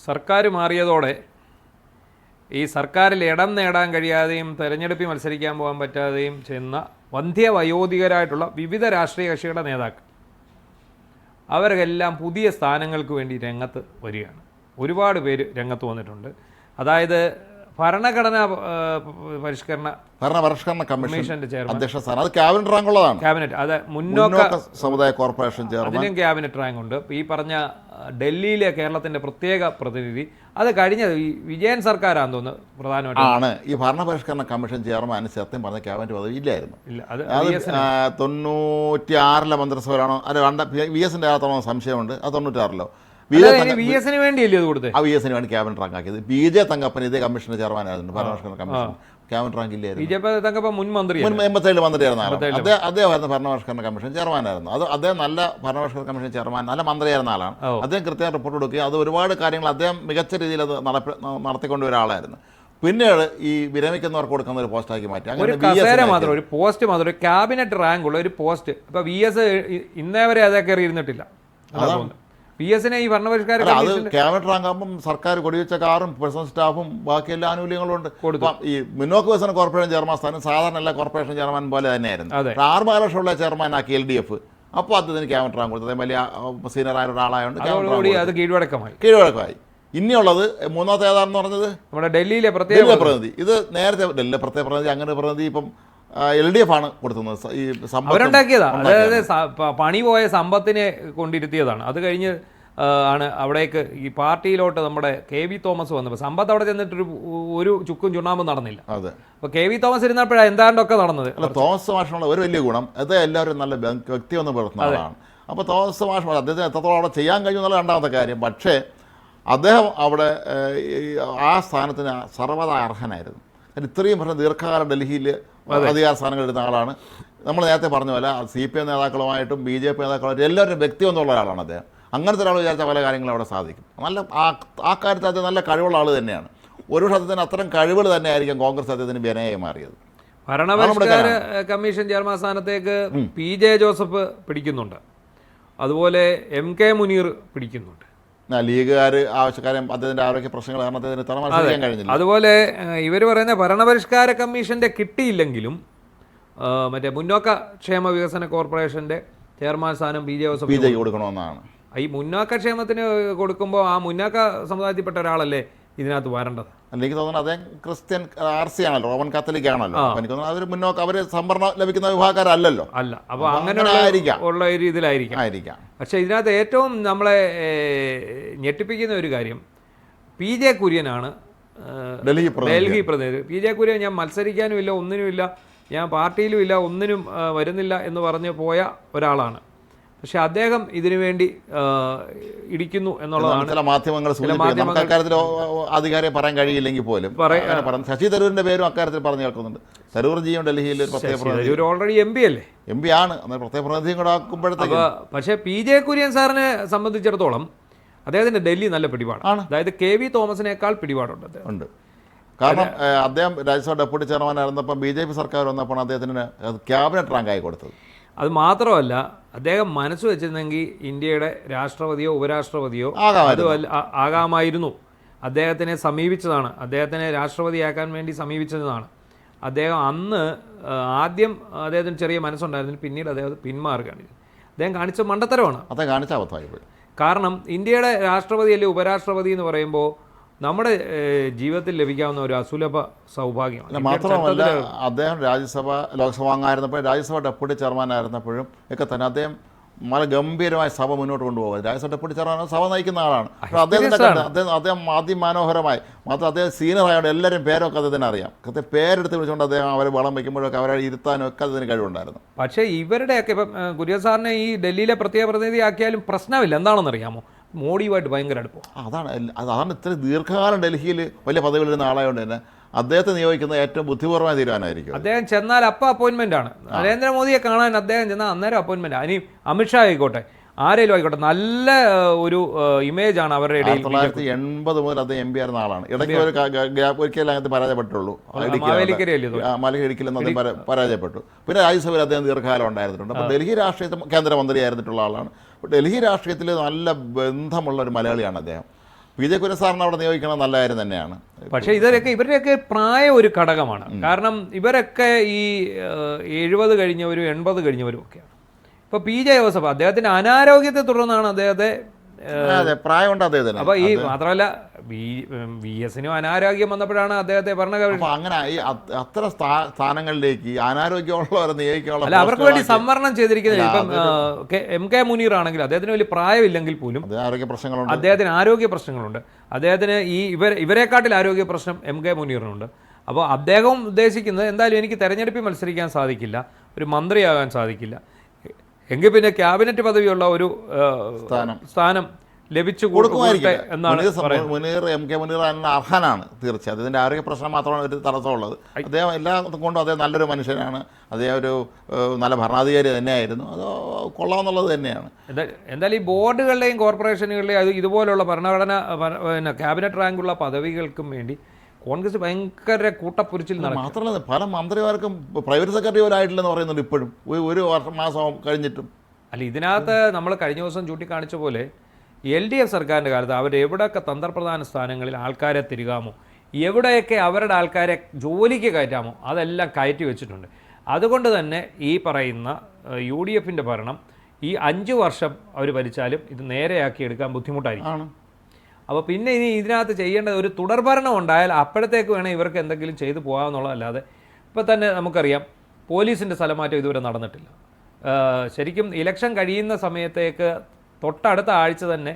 സർക്കാർ മാറിയതോടെ ഈ സർക്കാരിൽ ഇടം നേടാൻ കഴിയാതെയും തെരഞ്ഞെടുപ്പിൽ മത്സരിക്കാൻ പോകാൻ പറ്റാതെയും ചെന്ന വന്ധ്യവയോധികരായിട്ടുള്ള വിവിധ രാഷ്ട്രീയ കക്ഷികളുടെ നേതാക്കൾ അവരെല്ലാം പുതിയ സ്ഥാനങ്ങൾക്ക് വേണ്ടി രംഗത്ത് വരികയാണ്. ഒരുപാട് പേര് രംഗത്ത് വന്നിട്ടുണ്ട്. അതായത് ഭരണഘടനാ പരിഷ്കരണ കമ്മീഷന്റെ അധ്യക്ഷ സ്ഥാനം അത് ക്യാബിനറ്റ് റാങ്ക് ഉള്ളതാണ്. ക്യാബിനറ്റ് അത് മുന്നോക്ക സമുദായ കോർപ്പറേഷൻ അതിനും ക്യാബിനറ്റ് റാങ്ക് ഉണ്ട്. ഈ പറഞ്ഞ ഡൽഹിയിലെ കേരളത്തിന്റെ പ്രത്യേക പ്രതിനിധി അത് കഴിഞ്ഞത് ഈ വിജയൻ സർക്കാരാണെന്ന് തോന്നുന്നു പ്രധാനമായിട്ടും ആണ്. ഈ ഭരണപരിഷ്കരണ കമ്മീഷൻ ചെയർമാൻ സത്യം പറഞ്ഞ ക്യാബിനറ്റ് പദവി ഇല്ലായിരുന്നു. അത് 96 മന്ത്രിസഭയിലാണോ അല്ല VS-ന്റെ ആകത്താണോ സംശയമുണ്ട്. അത് 96 VS-ന് വേണ്ടിയല്ലേ അത് കൊടുത്തത്? ആ VS-ന് വേണ്ടി ക്യാബിനറ്റ് റാങ്ക് ആക്കിയത്. BJ തങ്കപ്പൻ ഇതേ കമ്മീഷന്റെ ചെയർമാനായിരുന്നു. ഭരണപരിഷ്കരണ കമ്മീഷൻ ക്യാബിനറ്റ് റാങ്ക് ഇല്ലായിരുന്നു. BJ തങ്കപ്പൻ മുൻ 87 മന്ത്രിയായിരുന്നു. അദ്ദേഹമായിരുന്നു ഭരണപരിഷ്കരണ കമ്മീഷൻ ചെയർമാനായിരുന്നു. അദ്ദേഹം നല്ല ഭരണപരിഷ്കരണ കമ്മീഷൻ ചെയർമാൻ നല്ല മന്ത്രിയായിരുന്ന ആളാണ്. അദ്ദേഹം കൃത്യമായി റിപ്പോർട്ട് കൊടുക്കുകയും അത് ഒരുപാട് കാര്യങ്ങൾ അദ്ദേഹം മികച്ച രീതിയിൽ അത് നടത്തിക്കൊണ്ടുവരുന്ന ആളായിരുന്നു. പിന്നീട് ഈ വിരമിക്കുന്നവർക്ക് കൊടുക്കുന്ന ഒരു പോസ്റ്റാക്കി മാറ്റി. ഒരു പോസ്റ്റ് മാത്രം ഒരു ക്യാബിനറ്റ് റാങ്ക് ഉള്ള ഒരു പോസ്റ്റ്. ഇപ്പൊ VS ഇന്നേ വരെ അതേ കയറി ഇരുന്നിട്ടില്ല. VS-നെ ഈ ഭരണപരിഷ്കാര അത് ക്യാബിനറ്റ് റാങ്ക് ആകുമ്പോൾ സർക്കാർ കൊടിവെച്ച കാറും പേഴ്സണൽ സ്റ്റാഫും ബാക്കി എല്ലാ ആനുകൂല്യങ്ങളും ഉണ്ട്. ഈ മുന്നോക്ക വികസന കോർപ്പറേഷൻ ചെയർമാൻ സ്ഥാനം സാധാരണ എല്ലാ കോർപ്പറേഷൻ ചെയർമാൻ പോലെ തന്നെയായിരുന്നു. 6 മഹാരാഷ്ട്രമുള്ള ചെയർമാനാക്കി LDF. അപ്പോൾ അദ്ദേഹത്തിന് ക്യാബിനറ്റ് റാങ്ക് കൊടുത്തത് വലിയ സീനിയർ ആയ ഒരാളായതുകൊണ്ട് അത് കീഴ്വഴക്കമായി. ഇനിയുള്ളത് മൂന്നാമത്തെ ഏതാണെന്ന് പറഞ്ഞത് നമ്മുടെ ഡൽഹിയിലെ പ്രത്യേക പ്രതിനിധി. ഇത് നേരത്തെ ഡൽഹിയിലെ പ്രത്യേക പ്രതിനിധി അങ്ങനെ പ്രതിനിധി ഇപ്പം LDF ആണ് കൊടുക്കുന്നത്. ഈ അവരുണ്ടാക്കിയതാ. അതായത് പണി പോയ സമ്പത്തിനെ കൊണ്ടിരുത്തിയതാണ്. അത് കഴിഞ്ഞ് ആണ് അവിടേക്ക് ഈ പാർട്ടിയിലോട്ട് നമ്മുടെ KV തോമസ് വന്നപ്പോൾ സമ്പത്ത് അവിടെ ചെന്നിട്ടൊരു ഒരു ചുക്കും ചുണ്ണാമ്പും നടന്നില്ല. അതെ. അപ്പോൾ KV തോമസ് ഇരുന്നപ്പോഴാണ് എന്താണ്ടൊക്കെ നടന്നത്. അല്ല, തോമസ് മാഷിനുള്ള ഒരു വലിയ ഗുണം അത് എല്ലാവരും നല്ല വ്യക്തിയൊന്നും പുലർത്തുന്ന ആളാണ്. അപ്പോൾ തോമസ് മാഷ് അദ്ദേഹത്തിന് എത്രത്തോളം അവിടെ ചെയ്യാൻ കഴിയുമെന്നുള്ള രണ്ടാമത്തെ കാര്യം. പക്ഷേ അദ്ദേഹം അവിടെ ആ സ്ഥാനത്തിന് സർവ്വതാ അർഹനായിരുന്നു. ഇത്രയും പറഞ്ഞ ദീർഘകാലം ഡൽഹിയിൽ അധികാര സ്ഥാനങ്ങൾ എടുത്ത ആളാണ്. നമ്മൾ നേരത്തെ പറഞ്ഞ പോലെ CPM നേതാക്കളുമായിട്ടും BJP നേതാക്കളുമായിട്ടും എല്ലാവരും വ്യക്തിയൊന്നുള്ള ഒരാളാണ് അദ്ദേഹം. അങ്ങനത്തെ ഒരാൾ വിചാരിച്ച പല കാര്യങ്ങളും അവിടെ സാധിക്കും. നല്ല ആ കാര്യത്തിൽ അദ്ദേഹം നല്ല കഴിവുള്ള ആൾ തന്നെയാണ്. ഒരു അദ്ദേഹത്തിന് അത്തരം കഴിവുകൾ തന്നെയായിരിക്കും കോൺഗ്രസ് അദ്ദേഹത്തിന് വിനയായി മാറിയത്. ഭരണപരിഷ്കാര കമ്മീഷൻ ചെയർമാൻ സ്ഥാനത്തേക്ക് PJ ജോസഫ് പിടിക്കുന്നുണ്ട്. അതുപോലെ MK മുനീർ പിടിക്കുന്നുണ്ട്. ലീഗുകാർ ആവശ്യക്കാരും അദ്ദേഹത്തിൻ്റെ ആരോഗ്യ പ്രശ്നങ്ങൾ കാരണം അദ്ദേഹത്തിന് തടസ്സം കഴിഞ്ഞില്ല. അതുപോലെ ഇവർ പറയുന്ന ഭരണപരിഷ്കാര കമ്മീഷന്റെ കിട്ടിയില്ലെങ്കിലും മറ്റേ മുന്നോക്ക ക്ഷേമ വികസന കോർപ്പറേഷന്റെ ചെയർമാൻ സ്ഥാനം PJ ജോസഫ് കൊടുക്കണമെന്നാണ്. ഈ മുന്നോക്ക ക്ഷേമത്തിന് കൊടുക്കുമ്പോൾ ആ മുന്നോക്ക സമുദായത്തിൽപ്പെട്ട ഒരാളല്ലേ ഇതിനകത്ത് വരേണ്ടത്. എനിക്ക് തോന്നുന്നു അദ്ദേഹം ക്രിസ്ത്യൻ RC ആണല്ലോ, റോമൻ കാത്തലിക് ആണല്ലോ. എനിക്ക് തോന്നുന്നു അവർ മുന്നോക്ക അവർ സംവരണം ലഭിക്കുന്ന വിഭാഗക്കാരല്ലോ. അല്ല, അപ്പോൾ അങ്ങനെ ഉള്ള ഒരു ഇതിലായിരിക്കാം. പക്ഷേ ഇതിനകത്ത് ഏറ്റവും നമ്മളെ ഞെട്ടിപ്പിക്കുന്ന ഒരു കാര്യം PJ കുര്യനാണ് ഡൽഹി പ്രതിനിധി. PJ കുര്യൻ ഞാൻ മത്സരിക്കാനും ഇല്ല, ഒന്നിനുമില്ല, ഞാൻ പാർട്ടിയിലും ഇല്ല, ഒന്നിനും വരുന്നില്ല എന്ന് പറഞ്ഞ് പോയ ഒരാളാണ്. പക്ഷെ അദ്ദേഹം ഇതിനു വേണ്ടി ഇടിക്കുന്നു എന്നുള്ളതാണ് ചില മാധ്യമങ്ങൾ അക്കാര്യത്തിൽ അധികാരിയെ പറയാൻ കഴിയില്ലെങ്കിൽ പോലും ശശി തരൂരിന്റെ പേരും അക്കാര്യത്തിൽ പറഞ്ഞു കേൾക്കുന്നുണ്ട്. തരൂർ ജിയും ഡൽഹിയിൽ ഓൾറെഡി MP അല്ലേ, MP ആണ്, പ്രത്യേക പ്രതിനിധിയും കൂടെ ആക്കുമ്പോഴത്തേക്ക്. പക്ഷേ PJ കുര്യൻ സാറിനെ സംബന്ധിച്ചിടത്തോളം അദ്ദേഹത്തിന്റെ ഡൽഹി നല്ല പിടിപാടാണ്. അതായത് KV തോമസിനേക്കാൾ പിടിപാടുണ്ട് ഉണ്ട്. കാരണം അദ്ദേഹം രാജ്യസഭ ഡെപ്യൂട്ടി ചെയർമാനായിരുന്നപ്പം BJP സർക്കാർ വന്നപ്പോൾ അദ്ദേഹത്തിന് ക്യാബിനറ്റ് റാങ്കായി കൊടുത്തത്. അത് മാത്രമല്ല, അദ്ദേഹം മനസ്സ് വെച്ചിരുന്നെങ്കിൽ ഇന്ത്യയുടെ രാഷ്ട്രപതിയോ ഉപരാഷ്ട്രപതിയോ ആകാമായിരുന്നു. അദ്ദേഹത്തിനെ സമീപിച്ചതാണ്, അദ്ദേഹത്തിനെ രാഷ്ട്രപതിയാക്കാൻ വേണ്ടി സമീപിച്ചതാണ്. അദ്ദേഹം അന്ന് ആദ്യം അദ്ദേഹത്തിന് ചെറിയ മനസ്സുണ്ടായിരുന്നു, പിന്നീട് അദ്ദേഹം പിന്മാറുകയാണ്. അദ്ദേഹം കാണിച്ച മണ്ടത്തരമാണ്. അദ്ദേഹം കാണിച്ച അബദ്ധമായി പോയി. കാരണം ഇന്ത്യയുടെ രാഷ്ട്രപതി അല്ലെങ്കിൽ ഉപരാഷ്ട്രപതി എന്ന് പറയുമ്പോൾ നമ്മുടെ ജീവിതത്തിൽ ലഭിക്കാവുന്ന ഒരു അസുലഭ സൗഭാഗ്യമാണ്. മാത്രമല്ല, അദ്ദേഹം ലോക്സഭ അംഗമായിരുന്നപ്പോഴും രാജ്യസഭ ഡെപ്യൂട്ടി ചെയർമാൻ ആയിരുന്നപ്പോഴും ഒക്കെ തന്നെ അദ്ദേഹം വളരെ ഗംഭീരമായ സഭ മുന്നോട്ട് കൊണ്ടുപോകും. രാജ്യസഭ ഡെപ്യൂട്ടി ചെയർമാൻ സഭ നയിക്കുന്ന ആളാണ്. അദ്ദേഹം അതിമനോഹരമായി, മാത്രം അദ്ദേഹം സീനിയർ ആയതുകൊണ്ട് എല്ലാവരും പേരൊക്കെ അദ്ദേഹത്തിന് അറിയാം. കൃത്യം പേരെടുത്ത് വിളിച്ചുകൊണ്ട് അദ്ദേഹം അവരെ വളം വയ്ക്കുമ്പോഴൊക്കെ അവരെ ഇരുത്താനും ഒക്കെ അതിന് കഴിവുണ്ടായിരുന്നു. പക്ഷേ ഇവരുടെയൊക്കെ ഇപ്പം കുര്യൻ സാറിനെ ഈ ഡൽഹിയിലെ പ്രത്യേക പ്രതിനിധി ആക്കിയാലും പ്രശ്നമില്ല. എന്താണെന്നറിയാമോ, മോഡിയുമായിട്ട് ഭയങ്കര അടുപ്പം. അതാണ് ഇത്ര ദീർഘകാലം ഡൽഹിയിൽ വലിയ പദവികളിരുന്ന ആളായതുകൊണ്ട് തന്നെ അദ്ദേഹത്തെ നിയോഗിക്കുന്നത് ഏറ്റവും ബുദ്ധിപൂർവ്വമായ തീരുമാനമായിരിക്കും. അദ്ദേഹം ചെന്നാൽ അപ്പോയിൻമെൻ്റ് ആണ്. നരേന്ദ്രമോദിയെ കാണാൻ അദ്ദേഹം ചെന്നാൽ അന്നേരം അപ്പോയിൻമെൻ്റ്. ഇനി അമിത്ഷാ ആയിക്കോട്ടെ, ആരെങ്കിലും ആയിക്കോട്ടെ, നല്ല ഒരു ഇമേജ് ആണ് അവരുടെ ഇടയിൽ. 1980 മുതൽ അദ്ദേഹം MP ആയിരുന്ന ആളാണ്. ഇടയ്ക്ക് ഒരു ഗ്യാപ്പ് ഒരിക്കലും അങ്ങനത്തെ പരാജയപ്പെട്ടുള്ളൂ. ഇടുക്കിയിലെന്ന് അദ്ദേഹം പരാജയപ്പെട്ടു. പിന്നെ രാജ്യസഭയിൽ അദ്ദേഹം ദീർഘകാലം ഉണ്ടായിരുന്നിട്ടുണ്ട്. അപ്പോൾ ഡൽഹി രാഷ്ട്രീയത്തിൽ കേന്ദ്രമന്ത്രിയായിരുന്നിട്ടുള്ള ആളാണ്. ഡൽഹി രാഷ്ട്രീയത്തിൽ നല്ല ബന്ധമുള്ള ഒരു മലയാളിയാണ് അദ്ദേഹം. പി ജെ കുര്യൻ സാറിന് അവിടെ നിയോഗിക്കണം നല്ല കാര്യം തന്നെയാണ്. പക്ഷേ ഇവരുടെയൊക്കെ പ്രായം ഒരു ഘടകമാണ്. കാരണം ഇവരൊക്കെ ഈ 70 കഴിഞ്ഞവരും 80 കഴിഞ്ഞവരും ഒക്കെയാണ്. ഇപ്പോൾ പി ജെ ജോസഫ് അദ്ദേഹത്തിൻ്റെ അനാരോഗ്യത്തെ തുടർന്നാണ് അദ്ദേഹത്തെ പ്രായമുണ്ട് അദ്ദേഹത്തിന്. അപ്പോൾ ഈ മാത്രമല്ല വി എസിനും അനാരോഗ്യം വന്നപ്പോഴാണ് അദ്ദേഹത്തെ അപ്പോൾ അങ്ങനെ ഈ അത്തരം സ്ഥാനങ്ങളിലേക്ക് അനാരോഗ്യമുള്ളവരെ നിയോഗിക്കാനുള്ള അല്ല അവർക്ക് വേണ്ടി സംവരണം ചെയ്തിരിക്കുന്നത്. ഇപ്പം എം കെ മുനീർ ആണെങ്കിൽ അദ്ദേഹത്തിന് വലിയ പ്രായമില്ലെങ്കിൽ പോലും ആരോഗ്യ പ്രശ്നങ്ങളുണ്ട്, അദ്ദേഹത്തിന് ആരോഗ്യ പ്രശ്നങ്ങളുണ്ട്. അദ്ദേഹത്തിന് ഇവരെക്കാട്ടിൽ ആരോഗ്യ പ്രശ്നം എം കെ മുനീറിനുണ്ട്. അപ്പോൾ അദ്ദേഹം ഉദ്ദേശിക്കുന്നത് എന്തായാലും എനിക്ക് തെരഞ്ഞെടുപ്പിൽ മത്സരിക്കാൻ സാധിക്കില്ല, ഒരു മന്ത്രിയാകാൻ സാധിക്കില്ല, എങ്കിൽ പിന്നെ ക്യാബിനറ്റ് പദവിയുള്ള ഒരു സ്ഥാനം ലഭിച്ചു കൊടുക്കുമായിരിക്കും എന്നാണ് മുനീർ. എം കെ മുനീർ അർഹനാണ് തീർച്ചയായും. അദ്ദേഹത്തിൻ്റെ ആരോഗ്യ പ്രശ്നം മാത്രമാണ് ഒരു തടസ്സമുള്ളത്. അദ്ദേഹം എല്ലാം കൊണ്ടും അദ്ദേഹം നല്ലൊരു മനുഷ്യനാണ്, അദ്ദേഹം ഒരു നല്ല ഭരണാധികാരി തന്നെയായിരുന്നു, അത് കൊള്ളാമെന്നുള്ളത് തന്നെയാണ്. എന്തായാലും ഈ ബോർഡുകളുടെയും കോർപ്പറേഷനുകളുടെയും ഇതുപോലുള്ള ഭരണഘടന ക്യാബിനറ്റ് റാങ്കുള്ള പദവികൾക്കും വേണ്ടി കോൺഗ്രസ് ഭയങ്കര കൂട്ടപ്പൊരിച്ചിൽ നടക്കും. മാത്രമല്ല പല മന്ത്രിമാർക്കും പ്രൈവറ്റ് സെക്രട്ടറി പോലും ആയിട്ടില്ലെന്ന് പറയുന്നുണ്ട് ഇപ്പോഴും, ഒരു മാസം കഴിഞ്ഞിട്ടും. അല്ല ഇതിനകത്ത് നമ്മൾ കഴിഞ്ഞ ദിവസം ചൂണ്ടിക്കാണിച്ച പോലെ LDF സർക്കാരിൻ്റെ കാലത്ത് അവരെവിടെയൊക്കെ തന്ത്രപ്രധാന സ്ഥാനങ്ങളിൽ ആൾക്കാരെ തിരുകാമോ, എവിടെയൊക്കെ അവരുടെ ആൾക്കാരെ ജോലിക്ക് കയറ്റാമോ അതെല്ലാം കയറ്റി വെച്ചിട്ടുണ്ട്. അതുകൊണ്ട് തന്നെ ഈ പറയുന്ന UDFൻ്റെ ഭരണം ഈ 5 വർഷം അവർ ഭരിച്ചാലും ഇത് നേരെയാക്കി എടുക്കാൻ ബുദ്ധിമുട്ടായിരിക്കും. അപ്പോൾ പിന്നെ ഇനി ഇതിനകത്ത് ചെയ്യേണ്ടത് ഒരു തുടർഭരണം ഉണ്ടായാൽ അപ്പോഴത്തേക്ക് വേണേൽ ഇവർക്ക് എന്തെങ്കിലും ചെയ്തു പോകാമെന്നുള്ളതല്ലാതെ ഇപ്പോൾ തന്നെ നമുക്കറിയാം പോലീസിൻ്റെ സ്ഥലമാറ്റം ഇതുവരെ നടന്നിട്ടില്ല. ശരിക്കും ഇലക്ഷൻ കഴിയുന്ന സമയത്തേക്ക് തൊട്ടടുത്ത ആഴ്ച തന്നെ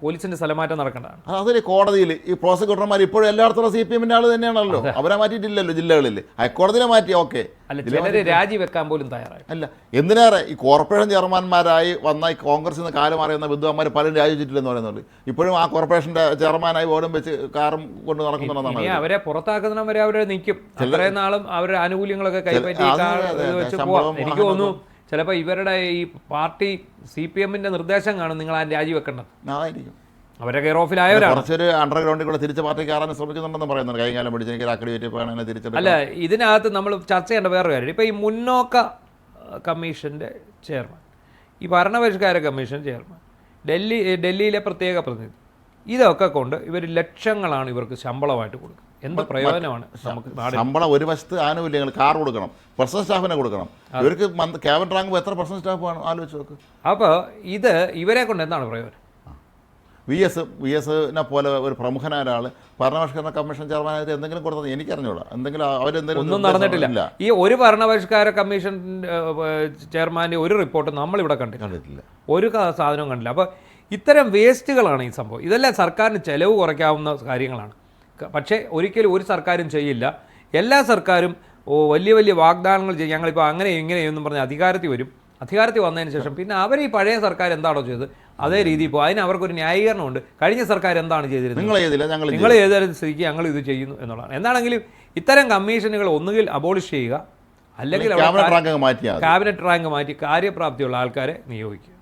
പോലീസിൻ്റെ സ്ഥലമാറ്റം നടക്കേണ്ടതാണ്. അതിൽ കോടതിയിൽ ഈ പ്രോസിക്യൂട്ടർമാർ ഇപ്പോഴും എല്ലായിടത്തും CPM-ൻ്റെ ആൾ തന്നെയാണല്ലോ, അവരെ മാറ്റിയിട്ടില്ലല്ലോ ജില്ലകളിൽ. ഹൈക്കോടതിയിലെ മാറ്റി, ഓക്കെ. അല്ല ചിലർ രാജിവെക്കാൻ പോലും തയ്യാറായി. അല്ല എന്തിനേറെ ഈ കോർപ്പറേഷൻ ചെയർമാൻമാരായി വന്ന ഈ കോൺഗ്രസിൽ നിന്ന് കാലം അറിയുന്ന വിദ്വാന്മാർ പലരും രാജിവെച്ചിട്ടില്ലെന്ന് പറയുന്നുണ്ട്. ഇപ്പോഴും ആ കോർപ്പറേഷൻ്റെ ചെയർമാനായി ബോർഡും വെച്ച് കാറും കൊണ്ട് നടക്കുന്നുണ്ടെന്നാണ്. അവരെ പുറത്താക്കുന്നവരെ അവരെ നിൽക്കും, അത്രയും നാളും അവരുടെ ആനുകൂല്യങ്ങളൊക്കെ കൈപ്പറ്റി വെച്ച് പോവാം. എനിക്ക് തോന്നുന്നു ചിലപ്പോൾ ഇവരുടെ ഈ പാർട്ടി CPM-ൻ്റെ നിർദ്ദേശം കാണും നിങ്ങൾ ആ രാജിവെക്കേണ്ടത്. അതായിരിക്കും അവരെ കെയർ ഓഫിലായവരാണ്. കുറച്ചൊരു അണ്ടർഗ്രൗണ്ടിൽ കൂടെ തിരിച്ച് പാർട്ടി കയറാൻ ശ്രമിക്കുന്നുണ്ടെന്ന് പറയുന്നുണ്ട്. കൈകാലം പിടിച്ച് എനിക്ക് അക്രഡിറ്റേറ്റ് തിരിച്ചു. അല്ല ഇതിനകത്ത് നമ്മൾ ചർച്ച ചെയ്യേണ്ട വേറൊരു കാര്യം, ഇപ്പോൾ ഈ മുന്നോക്ക കമ്മീഷൻ്റെ ചെയർമാൻ, ഈ ഭരണപരിഷ്കാര കമ്മീഷൻ ചെയർമാൻ, ഡൽഹിയിലെ പ്രത്യേക പ്രതിനിധി, ഇതൊക്കെ കൊണ്ട് ഇവർ ലക്ഷങ്ങളാണ് ഇവർക്ക് ശമ്പളമായിട്ട് കൊടുക്കുക. എന്ത് പ്രയോജനമാണ് നമുക്ക്? ശമ്പളം ഒരു വശത്ത് ആനുകൂല്യങ്ങൾ, കാർ കൊടുക്കണം, പേഴ്സണൽ സ്റ്റാഫിനെ കൊടുക്കണം. ഇവർക്ക് ക്യാബിനറ്റ് റാങ്ക് എത്ര പേഴ്സണൽ സ്റ്റാഫ് ആണ് ആലോചിച്ച് നോക്ക്. അപ്പോൾ ഇത് ഇവരെ കൊണ്ട് എന്താണ് പ്രയോജനം? വി എസിനെ പോലെ ഒരു പ്രമുഖനായ ഒരാൾ ഭരണപരിഷ്കരണ കമ്മീഷൻ ചെയർമാനായിട്ട് എന്തെങ്കിലും കൊടുത്തത് എനിക്കറിഞ്ഞൂടാ. എന്തെങ്കിലും അവരെന്തെങ്കിലും ഒന്നും നടന്നിട്ടില്ല. ഈ ഒരു ഭരണപരിഷ്കാര കമ്മീഷൻ ചെയർമാൻ്റെ ഒരു റിപ്പോർട്ട് നമ്മളിവിടെ കണ്ടിട്ടില്ല, ഒരു സാധനവും കണ്ടില്ല. അപ്പോൾ ഇത്തരം വേസ്റ്റുകളാണ് ഈ സംഭവം. ഇതെല്ലാം സർക്കാരിന് ചിലവ് കുറയ്ക്കാവുന്ന കാര്യങ്ങളാണ്. പക്ഷേ ഒരിക്കലും ഒരു സർക്കാരും ചെയ്യില്ല. എല്ലാ സർക്കാരും വലിയ വലിയ വാഗ്ദാനങ്ങൾ ചെയ്യും, ഞങ്ങളിപ്പോൾ അങ്ങനെ ഇങ്ങനെയൊന്നും പറഞ്ഞ് അധികാരത്തിൽ വരും. അധികാരത്തിൽ വന്നതിന് ശേഷം പിന്നെ അവർ ഈ പഴയ സർക്കാർ എന്താണോ ചെയ്തത് അതേ രീതിയിൽ ഇപ്പോൾ അതിന് അവർക്കൊരു ന്യായീകരണമുണ്ട്. കഴിഞ്ഞ സർക്കാർ എന്താണ് ചെയ്തിരുന്നത്, നിങ്ങൾ ഏതായാലും സ്ഥിതിക്ക് ഞങ്ങൾ ഇത് ചെയ്യുന്നു എന്നുള്ളതാണ്. എന്താണെങ്കിലും ഇത്തരം കമ്മീഷനുകൾ ഒന്നുകിൽ അബോളിഷ് ചെയ്യുക, അല്ലെങ്കിൽ ക്യാബിനറ്റ് റാങ്ക് മാറ്റി കാര്യപ്രാപ്തിയുള്ള ആൾക്കാരെ നിയോഗിക്കുക.